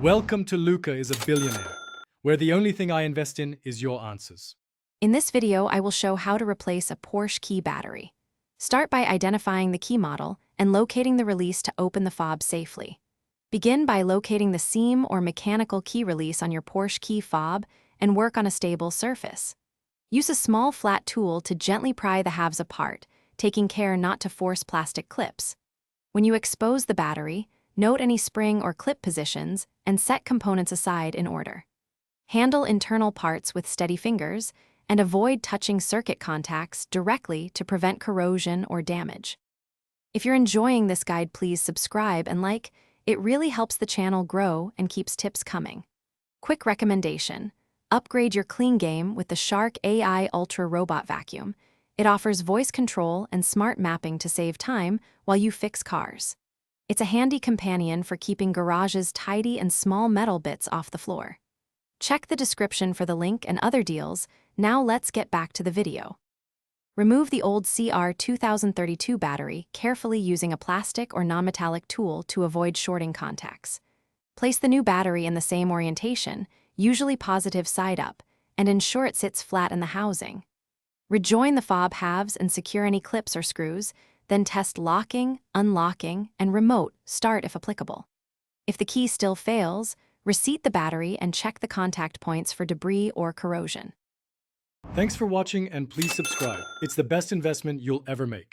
Welcome to Luca is a Billionaire, where the only thing I invest in is your answers. In this video, I will show how to replace a Porsche key battery. Start by identifying the key model and locating the release to open the fob safely. Begin by locating the seam or mechanical key release on your Porsche key fob and work on a stable surface. Use a small flat tool to gently pry the halves apart, taking care not to force plastic clips. When you expose the battery, note any spring or clip positions and set components aside in order. Handle internal parts with steady fingers and avoid touching circuit contacts directly to prevent corrosion or damage. If you're enjoying this guide, please subscribe and like. It really helps the channel grow and keeps tips coming. Quick recommendation: upgrade your clean game with the Shark AI Ultra Robot Vacuum. It offers voice control and smart mapping to save time while you fix cars. It's a handy companion for keeping garages tidy and small metal bits off the floor. Check the description for the link and other deals. Now let's get back to the video. Remove the old CR 2032 battery carefully using a plastic or non-metallic tool to avoid shorting contacts. Place the new battery in the same orientation, usually positive side up, and ensure it sits flat in the housing. Rejoin the fob halves and secure any clips or screws, then test locking, unlocking, and remote start if applicable. If the key still fails, reseat the battery and check the contact points for debris or corrosion. Thanks for watching and please subscribe. It's the best investment you'll ever make.